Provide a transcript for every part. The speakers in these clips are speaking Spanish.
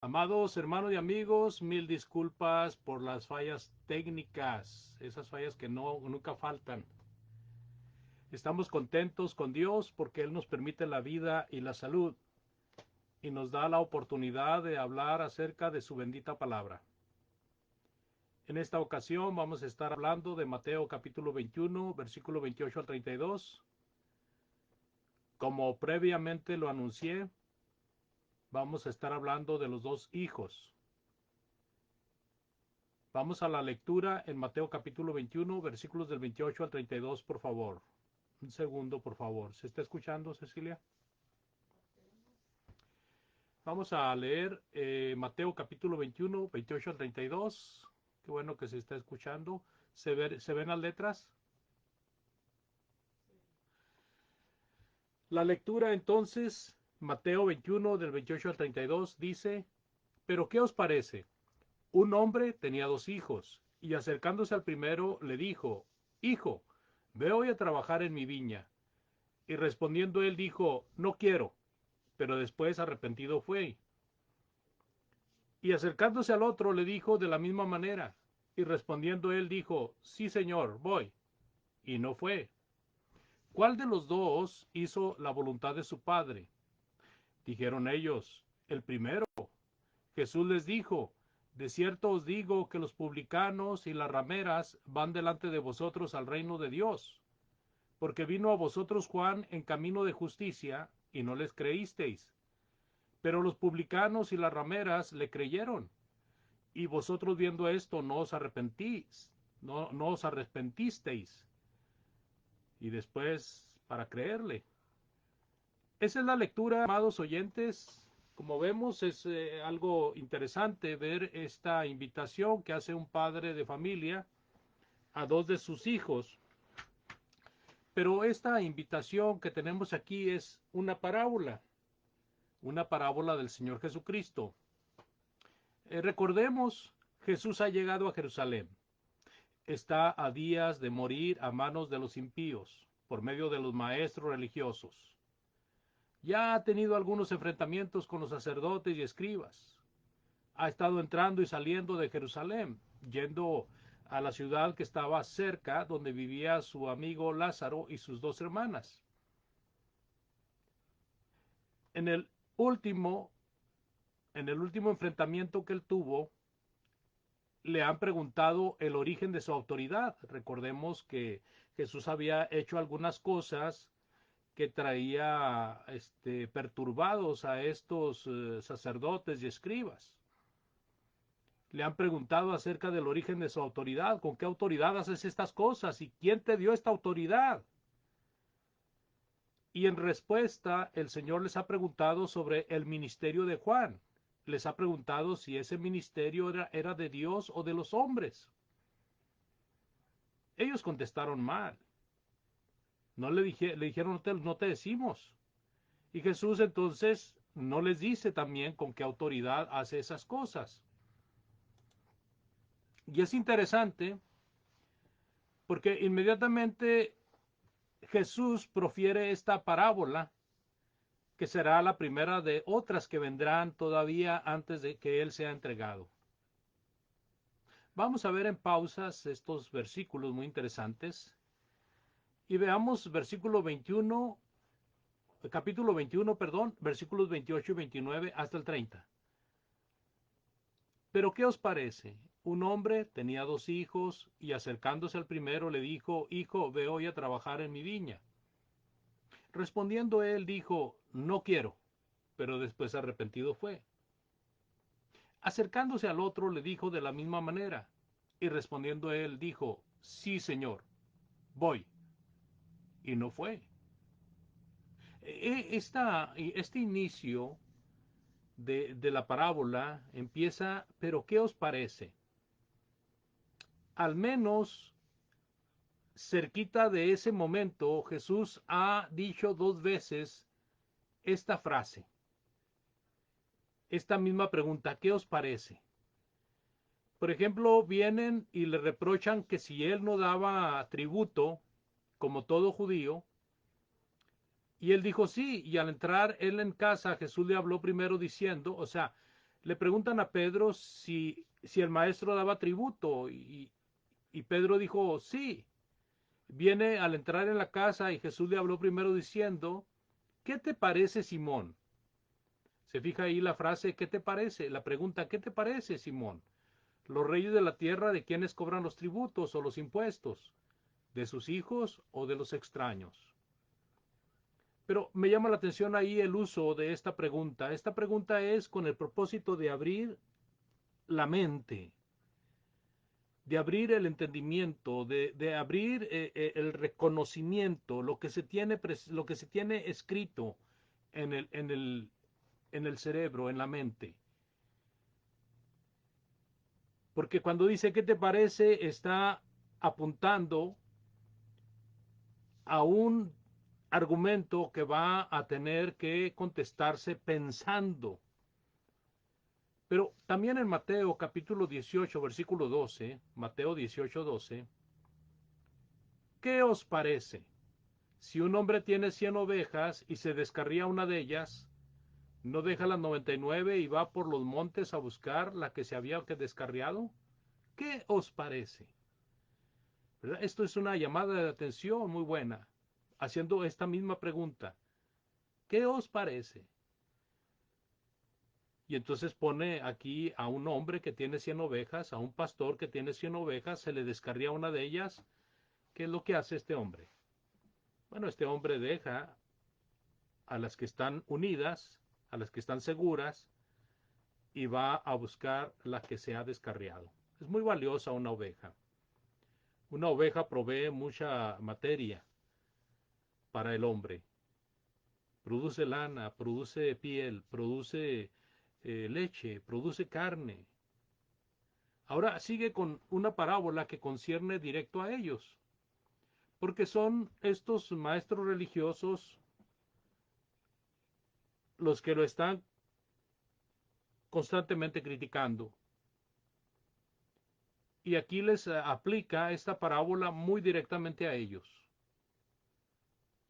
Amados hermanos y amigos, mil disculpas por las fallas técnicas, esas fallas que nunca faltan. Estamos contentos con Dios porque Él nos permite la vida y la salud y nos da la oportunidad de hablar acerca de su bendita palabra. En esta ocasión vamos a estar hablando de Mateo capítulo 21, versículo 28 al 32. Como previamente lo anuncié, vamos a estar hablando de los dos hijos. Vamos a la lectura en Mateo capítulo 21, versículos del 28 al 32, por favor. Un segundo, por favor. ¿Se está escuchando, Cecilia? Vamos a leer Mateo capítulo 21, 28 al 32. Qué bueno que se está escuchando. ¿Se ven las letras? La lectura entonces, Mateo 21, del 28 al 32, dice, ¿pero qué os parece? Un hombre tenía dos hijos, y acercándose al primero le dijo, Hijo, ve hoy a trabajar en mi viña. Y respondiendo él dijo, no quiero, pero después arrepentido fue. Y acercándose al otro le dijo de la misma manera. Y respondiendo él dijo, sí señor, voy. Y no fue. ¿Cuál de los dos hizo la voluntad de su padre? Dijeron ellos, el primero. Jesús les dijo, de cierto os digo que los publicanos y las rameras van delante de vosotros al reino de Dios. Porque vino a vosotros Juan en camino de justicia, y no les creísteis. Pero los publicanos y las rameras le creyeron. Y vosotros viendo esto no os arrepentís, no os arrepentisteis. Y después para creerle. Esa es la lectura, amados oyentes. Como vemos, es algo interesante ver esta invitación que hace un padre de familia a dos de sus hijos. Pero esta invitación que tenemos aquí es una parábola del Señor Jesucristo. Recordemos, Jesús ha llegado a Jerusalén. Está a días de morir a manos de los impíos, por medio de los maestros religiosos. Ya ha tenido algunos enfrentamientos con los sacerdotes y escribas. Ha estado entrando y saliendo de Jerusalén, yendo a la ciudad que estaba cerca, donde vivía su amigo Lázaro y sus dos hermanas. En el último, en el último enfrentamiento que él tuvo, le han preguntado el origen de su autoridad. Recordemos que Jesús había hecho algunas cosas que traía perturbados a estos sacerdotes y escribas. Le han preguntado acerca del origen de su autoridad, con qué autoridad haces estas cosas y quién te dio esta autoridad. Y en respuesta, el Señor les ha preguntado sobre el ministerio de Juan. Les ha preguntado si ese ministerio era de Dios o de los hombres. Ellos contestaron mal. No le dijeron, no te decimos. Y Jesús entonces no les dice también con qué autoridad hace esas cosas. Y es interesante porque inmediatamente Jesús profiere esta parábola, que será la primera de otras que vendrán todavía antes de que Él sea entregado. Vamos a ver en pausas estos versículos muy interesantes y veamos versículo 21, capítulo 21, perdón, versículos 28 y 29 hasta el 30. Pero ¿qué os parece? Un hombre tenía dos hijos y acercándose al primero le dijo, Hijo, ve hoy a trabajar en mi viña. Respondiendo él dijo, No quiero, pero después arrepentido fue. Acercándose al otro le dijo de la misma manera, y respondiendo él dijo, Sí, Señor, voy. Y no fue. Este inicio de la parábola empieza, pero ¿qué os parece? Al menos cerquita de ese momento, Jesús ha dicho dos veces esta frase, esta misma pregunta, ¿qué os parece? Por ejemplo, vienen y le reprochan que si él no daba tributo, como todo judío, y él dijo sí, y al entrar él en casa, Jesús le habló primero diciendo, o sea, Le preguntan a Pedro si el maestro daba tributo y Pedro dijo sí. Viene al entrar en la casa y Jesús le habló primero diciendo, ¿qué te parece, Simón? Se fija ahí la frase, ¿qué te parece? La pregunta, ¿qué te parece, Simón? Los reyes de la tierra, ¿de quiénes cobran los tributos o los impuestos? ¿De sus hijos o de los extraños? Pero me llama la atención ahí el uso de esta pregunta. Esta pregunta es con el propósito de abrir la mente, de abrir el entendimiento, de abrir el reconocimiento, lo que se tiene escrito en en el cerebro, en la mente. Porque cuando dice ¿qué te parece? Está apuntando a un argumento que va a tener que contestarse pensando. Pero también en Mateo capítulo 18, versículo 12, Mateo 18, 12, ¿qué os parece? Si un hombre tiene 100 ovejas y se descarría una de ellas, ¿no deja las 99 y va por los montes a buscar la que se había descarriado? ¿Qué os parece? ¿Verdad? Esto es una llamada de atención muy buena, haciendo esta misma pregunta. ¿Qué os parece? Y entonces pone aquí a un hombre que tiene 100 ovejas, a un pastor que tiene 100 ovejas, se le descarría una de ellas. ¿Qué es lo que hace este hombre? Bueno, este hombre deja a las que están unidas, a las que están seguras, y va a buscar la que se ha descarriado. Es muy valiosa una oveja. Una oveja provee mucha materia para el hombre. Produce lana, produce piel, produce leche, produce carne. Ahora sigue con una parábola que concierne directo a ellos, porque son estos maestros religiosos los que lo están constantemente criticando. Y aquí les aplica esta parábola muy directamente a ellos.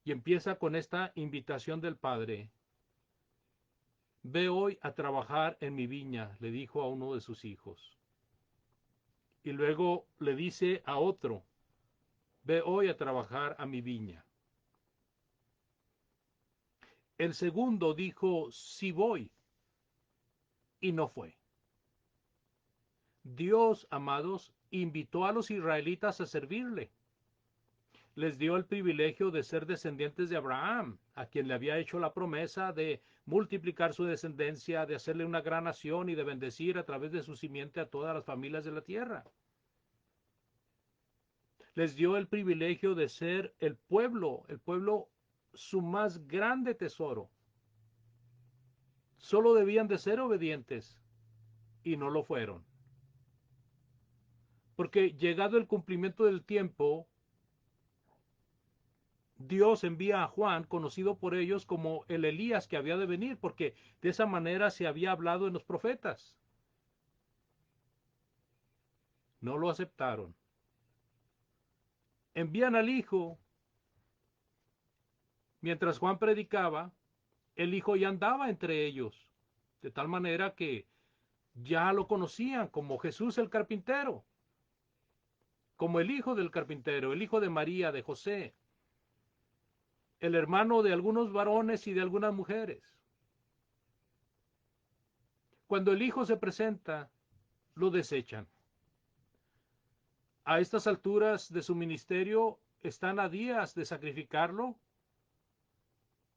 Y empieza con esta invitación del Padre. Ve hoy a trabajar en mi viña, le dijo a uno de sus hijos. Y luego le dice a otro, ve hoy a trabajar a mi viña. El segundo dijo, sí voy, y no fue. Dios, amados, invitó a los israelitas a servirle. Les dio el privilegio de ser descendientes de Abraham, a quien le había hecho la promesa de multiplicar su descendencia, de hacerle una gran nación y de bendecir a través de su simiente a todas las familias de la tierra. Les dio el privilegio de ser el pueblo su más grande tesoro. Solo debían de ser obedientes y no lo fueron. Porque llegado el cumplimiento del tiempo, Dios envía a Juan, conocido por ellos como el Elías que había de venir, porque de esa manera se había hablado en los profetas. No lo aceptaron. Envían al Hijo. Mientras Juan predicaba, el Hijo ya andaba entre ellos, de tal manera que ya lo conocían como Jesús el carpintero, como el hijo del carpintero, el hijo de María, de José, el hermano de algunos varones y de algunas mujeres. Cuando el Hijo se presenta, lo desechan. A estas alturas de su ministerio están a días de sacrificarlo,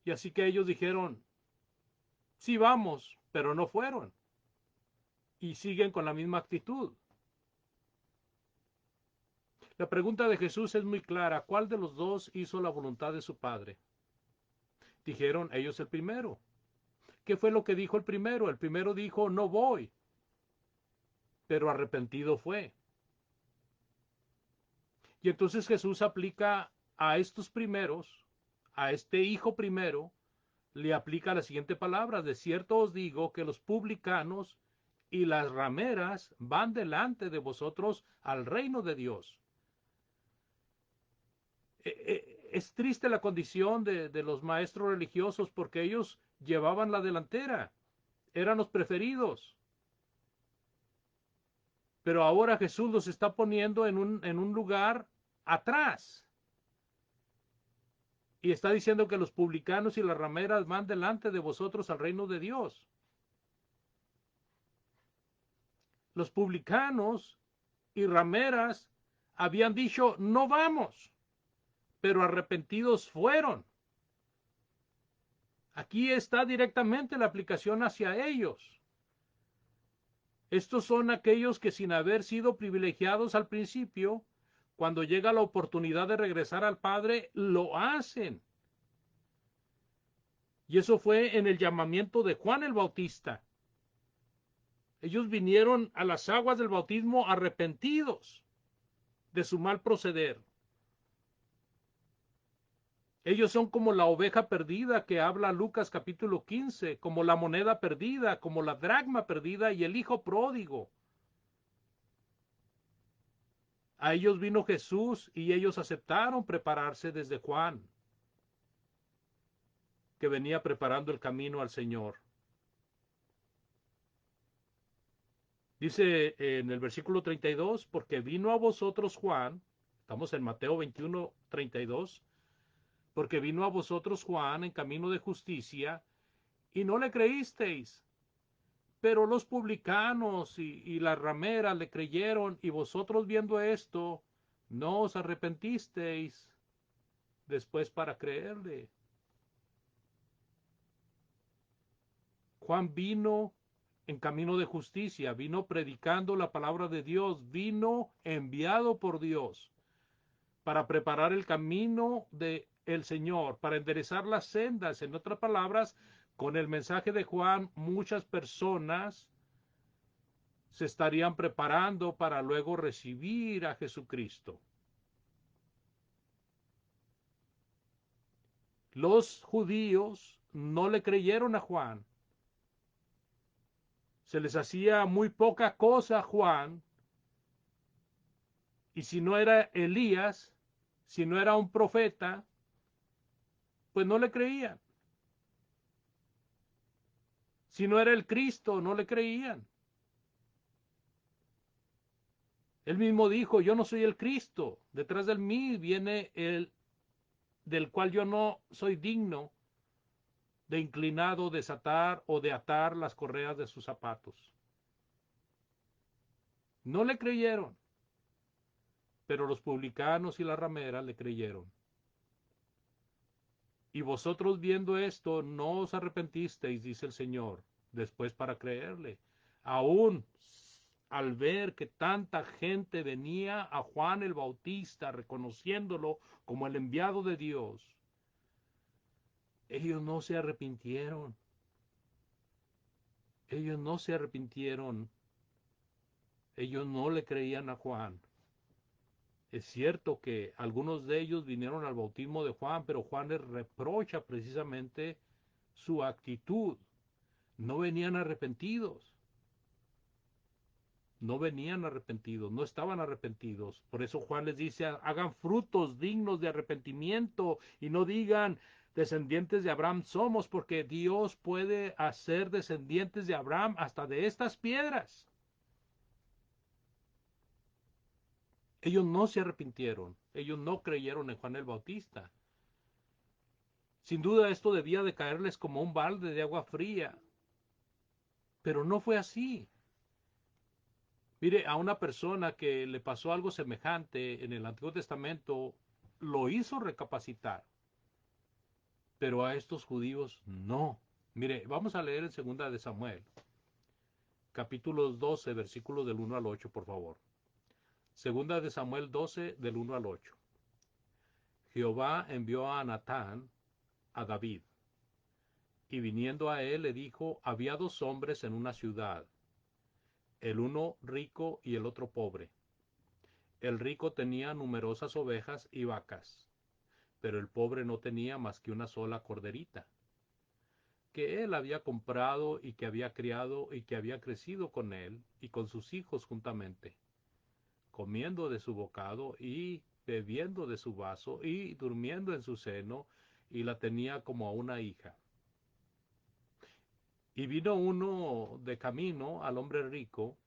y así que ellos dijeron, sí vamos, pero no fueron, y siguen con la misma actitud. La pregunta de Jesús es muy clara, ¿cuál de los dos hizo la voluntad de su Padre? Dijeron ellos el primero. ¿Qué fue lo que dijo el primero? El primero dijo, no voy, pero arrepentido fue. Y entonces Jesús aplica a estos primeros, a este hijo primero, le aplica la siguiente palabra: de cierto os digo que los publicanos y las rameras van delante de vosotros al reino de Dios. Es triste la condición de los maestros religiosos porque ellos llevaban la delantera, eran los preferidos. Pero ahora Jesús los está poniendo en un lugar atrás. Y está diciendo que los publicanos y las rameras van delante de vosotros al reino de Dios. Los publicanos y rameras habían dicho, no vamos, pero arrepentidos fueron. Aquí está directamente la aplicación hacia ellos. Estos son aquellos que sin haber sido privilegiados al principio, cuando llega la oportunidad de regresar al Padre, lo hacen. Y eso fue en el llamamiento de Juan el Bautista. Ellos vinieron a las aguas del bautismo arrepentidos de su mal proceder. Ellos son como la oveja perdida que habla Lucas capítulo 15, como la moneda perdida, como la dracma perdida y el hijo pródigo. A ellos vino Jesús y ellos aceptaron prepararse desde Juan, que venía preparando el camino al Señor. Dice en el versículo 32, porque vino a vosotros Juan, estamos en Mateo 21, 32, porque vino a vosotros Juan en camino de justicia y no le creísteis, pero los publicanos y las rameras le creyeron y vosotros viendo esto, no os arrepentisteis después para creerle. Juan vino en camino de justicia, vino predicando la palabra de Dios, vino enviado por Dios para preparar el camino de el Señor, para enderezar las sendas. En otras palabras, con el mensaje de Juan, muchas personas se estarían preparando para luego recibir a Jesucristo. Los judíos no le creyeron a Juan. Se les hacía muy poca cosa a Juan. Y si no era Elías, si no era un profeta, pues no le creían. Si no era el Cristo, no le creían. Él mismo dijo, yo no soy el Cristo, detrás de mí viene el del cual yo no soy digno de inclinado desatar o de atar las correas de sus zapatos. No le creyeron, pero los publicanos y las rameras le creyeron. Y vosotros viendo esto, no os arrepentisteis, dice el Señor, después para creerle. Aún al ver que tanta gente venía a Juan el Bautista reconociéndolo como el enviado de Dios, ellos no se arrepintieron. Ellos no se arrepintieron. Ellos no le creían a Juan. Es cierto que algunos de ellos vinieron al bautismo de Juan, pero Juan les reprocha precisamente su actitud. No venían arrepentidos. No venían arrepentidos, no estaban arrepentidos. Por eso Juan les dice, hagan frutos dignos de arrepentimiento y no digan, descendientes de Abraham somos, porque Dios puede hacer descendientes de Abraham hasta de estas piedras. Ellos no se arrepintieron, ellos no creyeron en Juan el Bautista. Sin duda esto debía de caerles como un balde de agua fría, pero no fue así. Mire, a una persona que le pasó algo semejante en el Antiguo Testamento, lo hizo recapacitar, pero a estos judíos no. Mire, vamos a leer en segunda de Samuel, capítulos 12, versículos del 1 al 8, por favor. Segunda de Samuel 12, del 1 al 8. Jehová envió a Natán a David, y viniendo a él le dijo, había dos hombres en una ciudad, el uno rico y el otro pobre. El rico tenía numerosas ovejas y vacas, pero el pobre no tenía más que una sola corderita, que él había comprado y que había criado y que había crecido con él y con sus hijos juntamente, comiendo de su bocado y bebiendo de su vaso y durmiendo en su seno, y la tenía como a una hija. Y vino uno de camino al hombre rico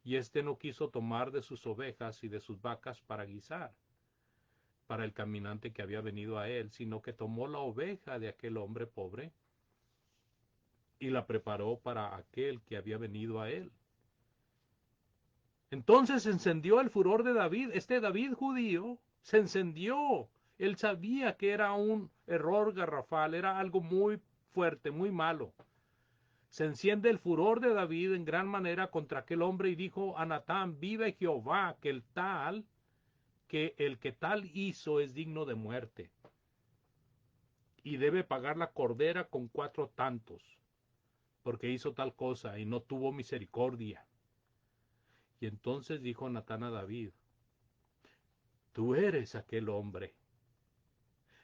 y éste no quiso tomar de sus ovejas y de sus vacas para guisar para el caminante que había venido a él, sino que tomó la oveja de aquel hombre pobre y la preparó para aquel que había venido a él. Entonces se encendió el furor de David. Este David judío se encendió. Él sabía que era un error garrafal, era algo muy fuerte, muy malo. Se enciende el furor de David en gran manera contra aquel hombre y dijo a Natán: vive Jehová, que el que tal hizo es digno de muerte y debe pagar la cordera con 4 tantos, porque hizo tal cosa y no tuvo misericordia. Y entonces dijo Natán a David: tú eres aquel hombre.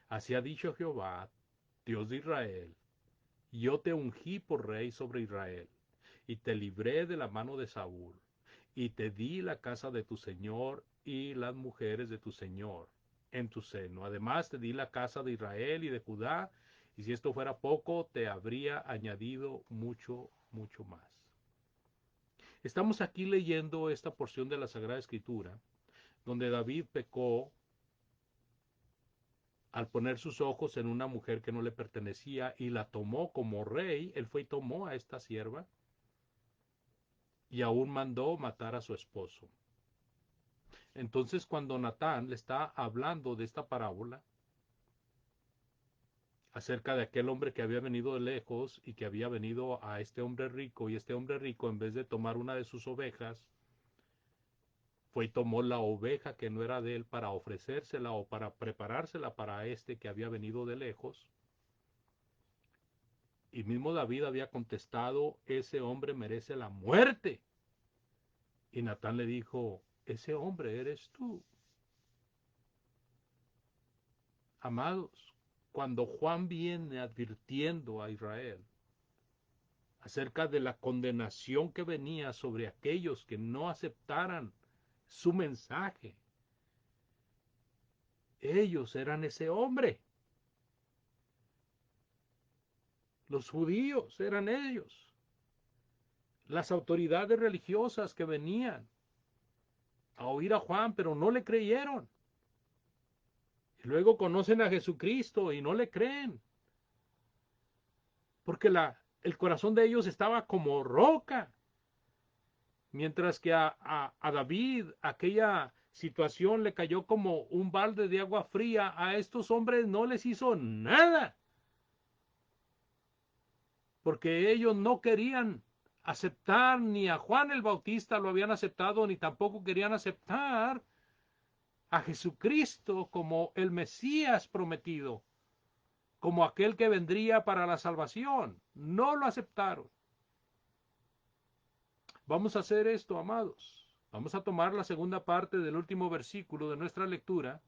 Así ha dicho Jehová, Dios de Israel: yo te ungí por rey sobre Israel, y te libré de la mano de Saúl, y te di la casa de tu señor y las mujeres de tu señor en tu seno. Además te di la casa de Israel y de Judá, y si esto fuera poco, te habría añadido mucho, mucho más. Estamos aquí leyendo esta porción de la Sagrada Escritura, donde David pecó al poner sus ojos en una mujer que no le pertenecía y la tomó como rey. Él fue y tomó a esta sierva y aún mandó matar a su esposo. Entonces, cuando Natán le está hablando de esta parábola acerca de aquel hombre que había venido de lejos y que había venido a este hombre rico, y este hombre rico, en vez de tomar una de sus ovejas, fue y tomó la oveja que no era de él para ofrecérsela o para preparársela para este que había venido de lejos. Y mismo David había contestado: ese hombre merece la muerte. Y Natán le dijo: ese hombre eres tú. Amados, cuando Juan viene advirtiendo a Israel acerca de la condenación que venía sobre aquellos que no aceptaran su mensaje, ellos eran ese hombre. Los judíos eran ellos. Las autoridades religiosas que venían a oír a Juan, pero no le creyeron. Y luego conocen a Jesucristo y no le creen. Porque el corazón de ellos estaba como roca. Mientras que a David aquella situación le cayó como un balde de agua fría, a estos hombres no les hizo nada. Porque ellos no querían aceptar, ni a Juan el Bautista lo habían aceptado, ni tampoco querían aceptar a Jesucristo como el Mesías prometido, como aquel que vendría para la salvación. No lo aceptaron. Vamos a hacer esto, amados. Vamos a tomar la segunda parte del último versículo de nuestra lectura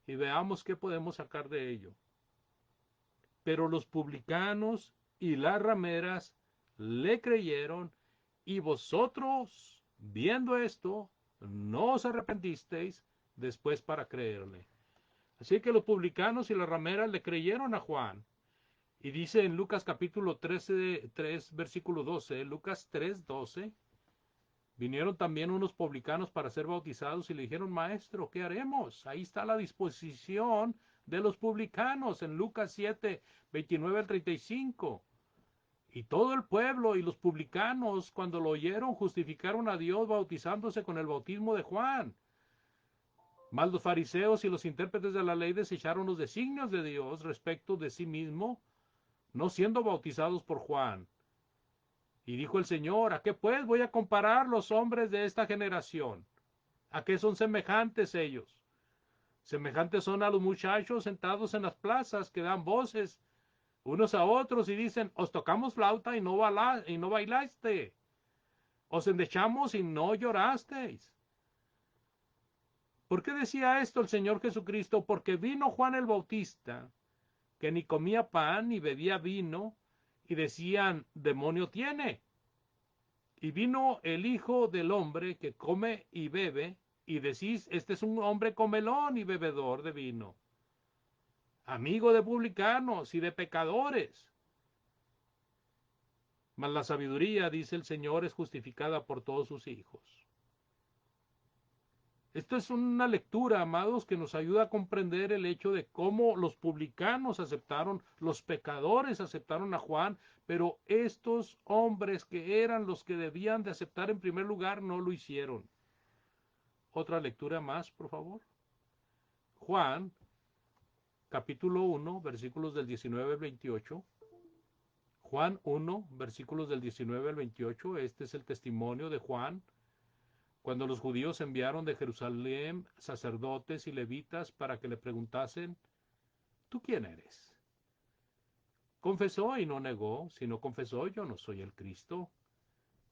y veamos qué podemos sacar de ello. Pero los publicanos y las rameras le creyeron, y vosotros, viendo esto, no os arrepentisteis después para creerle. Así que los publicanos y las rameras le creyeron a Juan. Y dice en Lucas capítulo 13, 3, versículo 12, Lucas 3, 12, vinieron también unos publicanos para ser bautizados y le dijeron: maestro, ¿qué haremos? Ahí está la disposición de los publicanos en Lucas 7, 29 al 35. Y todo el pueblo y los publicanos, cuando lo oyeron, justificaron a Dios bautizándose con el bautismo de Juan. Mas los fariseos y los intérpretes de la ley desecharon los designios de Dios respecto de sí mismo, no siendo bautizados por Juan. Y dijo el Señor: ¿a qué pues voy a comparar los hombres de esta generación? ¿A qué son semejantes ellos? Semejantes son a los muchachos sentados en las plazas que dan voces unos a otros y dicen: os tocamos flauta y no bailaste, os endechamos y no llorasteis. ¿Por qué decía esto el Señor Jesucristo? Porque vino Juan el Bautista, que ni comía pan ni bebía vino, y decían: demonio tiene. Y vino el Hijo del Hombre, que come y bebe, y decís: este es un hombre comelón y bebedor de vino, amigo de publicanos y de pecadores. Mas la sabiduría, dice el Señor, es justificada por todos sus hijos. Esto es una lectura, amados, que nos ayuda a comprender el hecho de cómo los publicanos aceptaron, los pecadores aceptaron a Juan, pero estos hombres que eran los que debían de aceptar en primer lugar no lo hicieron. Otra lectura más, por favor. Juan, capítulo 1, versículos del 19 al 28. Juan 1, versículos del 19 al 28. Este es el testimonio de Juan cuando los judíos enviaron de Jerusalén sacerdotes y levitas para que le preguntasen, ¿tú quién eres? Confesó y no negó, sino confesó, yo no soy el Cristo.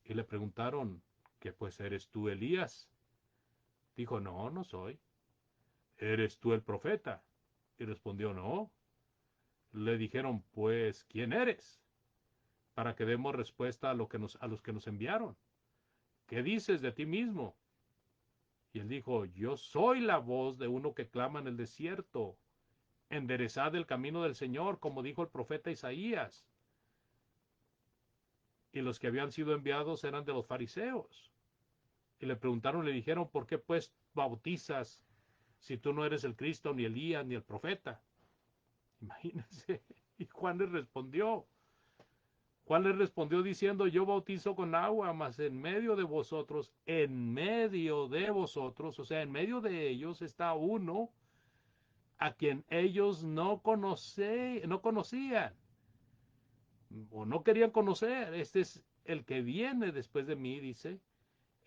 Y le preguntaron, ¿qué pues eres tú Elías? Dijo, no, no soy. ¿Eres tú el profeta? Y respondió, no. Le dijeron, pues, ¿quién eres? Para que demos respuesta a los que nos enviaron. ¿Qué dices de ti mismo? Y él dijo, yo soy la voz de uno que clama en el desierto. Enderezad el camino del Señor, como dijo el profeta Isaías. Y los que habían sido enviados eran de los fariseos. Y le preguntaron, le dijeron, ¿por qué pues bautizas si tú no eres el Cristo, ni Elías, ni el profeta? Imagínense. Y Juan les respondió diciendo, yo bautizo con agua, mas en medio de vosotros, o sea, en medio de ellos está uno a quien ellos no conocían o no querían conocer. Este es el que viene después de mí, dice,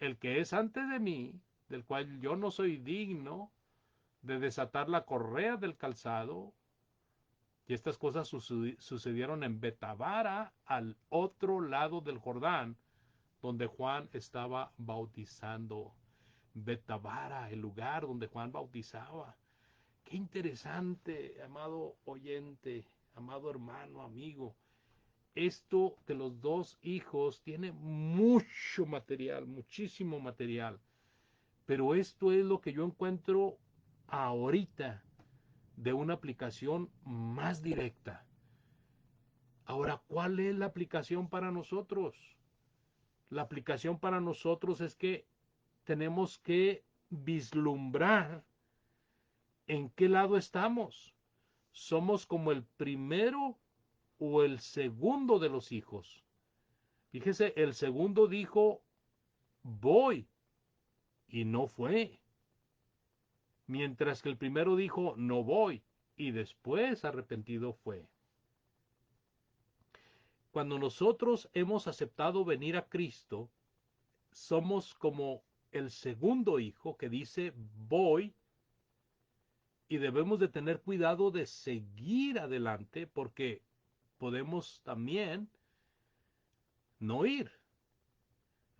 el que es antes de mí, del cual yo no soy digno de desatar la correa del calzado. Y estas cosas sucedieron en Betabara, al otro lado del Jordán, donde Juan estaba bautizando. Betabara, el lugar donde Juan bautizaba. Qué interesante, amado oyente, amado hermano, amigo. Esto de los dos hijos tiene mucho material, muchísimo material. Pero esto es lo que yo encuentro ahorita de una aplicación más directa. Ahora, ¿cuál es la aplicación para nosotros? La aplicación para nosotros es que tenemos que vislumbrar en qué lado estamos. ¿Somos como el primero o el segundo de los hijos? Fíjese, el segundo dijo, voy, y no fue. Mientras que el primero dijo, no voy, y después arrepentido fue. Cuando nosotros hemos aceptado venir a Cristo, somos como el segundo hijo que dice, voy, y debemos de tener cuidado de seguir adelante porque podemos también no ir.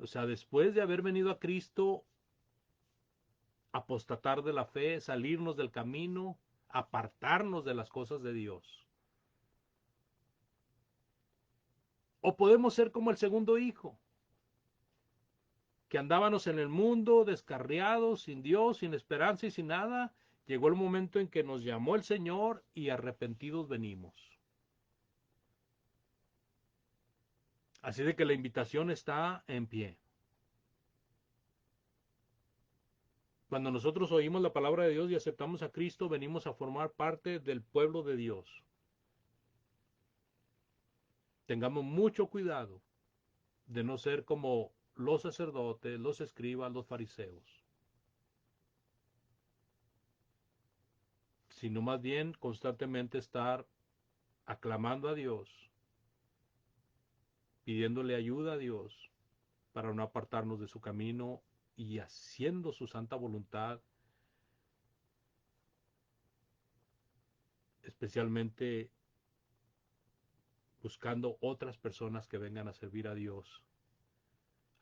O sea, después de haber venido a Cristo, apostatar de la fe, salirnos del camino, apartarnos de las cosas de Dios. O podemos ser como el segundo hijo, que andábamos en el mundo, descarriados, sin Dios, sin esperanza y sin nada. Llegó el momento en que nos llamó el Señor y arrepentidos venimos. Así de que la invitación está en pie. Cuando nosotros oímos la palabra de Dios y aceptamos a Cristo, venimos a formar parte del pueblo de Dios. Tengamos mucho cuidado de no ser como los sacerdotes, los escribas, los fariseos, sino más bien constantemente estar aclamando a Dios, pidiéndole ayuda a Dios para no apartarnos de su camino y haciendo su santa voluntad, especialmente buscando otras personas que vengan a servir a Dios,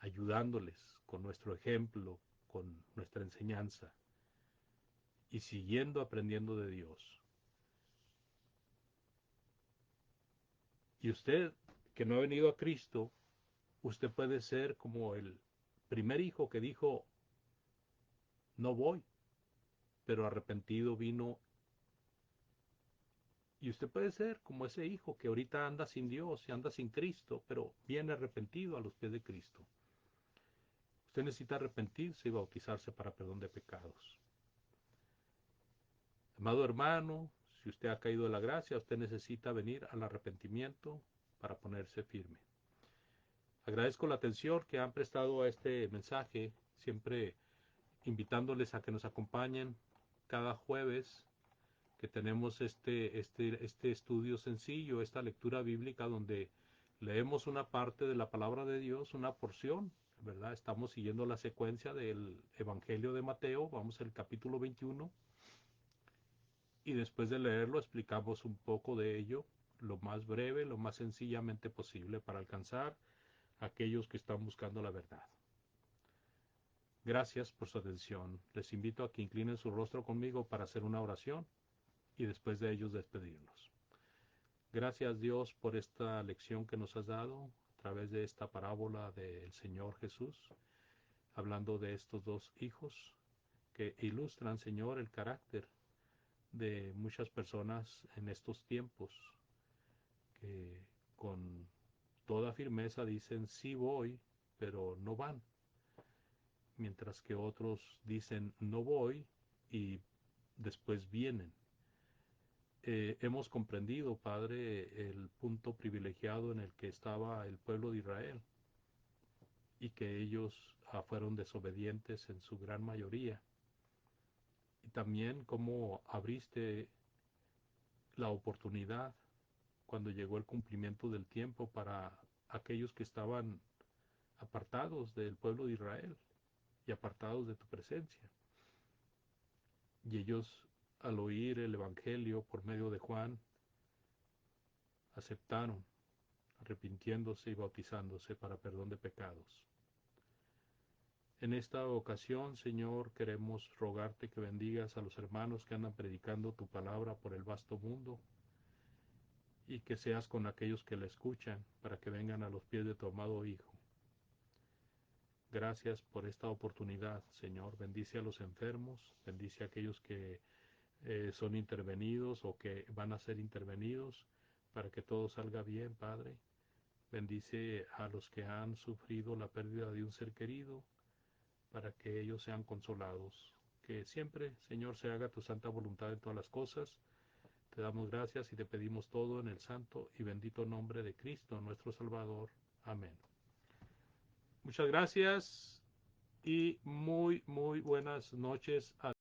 ayudándoles con nuestro ejemplo, con nuestra enseñanza y siguiendo aprendiendo de Dios. Y usted que no ha venido a Cristo, usted puede ser como el primer hijo que dijo, no voy, pero arrepentido vino. Y usted puede ser como ese hijo que ahorita anda sin Dios y anda sin Cristo, pero viene arrepentido a los pies de Cristo. Usted necesita arrepentirse y bautizarse para perdón de pecados. Amado hermano, si usted ha caído de la gracia, usted necesita venir al arrepentimiento para ponerse firme. Agradezco la atención que han prestado a este mensaje, siempre invitándoles a que nos acompañen cada jueves que tenemos este estudio sencillo, esta lectura bíblica donde leemos una parte de la palabra de Dios, una porción, ¿verdad? Estamos siguiendo la secuencia del Evangelio de Mateo, vamos al capítulo 21, y después de leerlo explicamos un poco de ello, lo más breve, lo más sencillamente posible para alcanzar a aquellos que están buscando la verdad. Gracias por su atención. Les invito a que inclinen su rostro conmigo para hacer una oración y después de ellos despedirnos. Gracias Dios por esta lección que nos has dado a través de esta parábola del Señor Jesús, hablando de estos dos hijos que ilustran, Señor, el carácter de muchas personas en estos tiempos, que con toda firmeza dicen sí voy, pero no van, mientras que otros dicen no voy y después vienen. Hemos comprendido, Padre, el punto privilegiado en el que estaba el pueblo de Israel y que ellos fueron desobedientes en su gran mayoría. Y también cómo abriste la oportunidad cuando llegó el cumplimiento del tiempo para aquellos que estaban apartados del pueblo de Israel y apartados de tu presencia. Y ellos, al oír el Evangelio por medio de Juan, aceptaron, arrepintiéndose y bautizándose para perdón de pecados. En esta ocasión, Señor, queremos rogarte que bendigas a los hermanos que andan predicando tu palabra por el vasto mundo y que seas con aquellos que la escuchan para que vengan a los pies de tu amado Hijo. Gracias por esta oportunidad, Señor. Bendice a los enfermos, bendice a aquellos que son intervenidos o que van a ser intervenidos para que todo salga bien, Padre. Bendice a los que han sufrido la pérdida de un ser querido para que ellos sean consolados. Que siempre, Señor, se haga tu santa voluntad en todas las cosas. Te damos gracias y te pedimos todo en el santo y bendito nombre de Cristo, nuestro Salvador. Amén. Muchas gracias y muy buenas noches a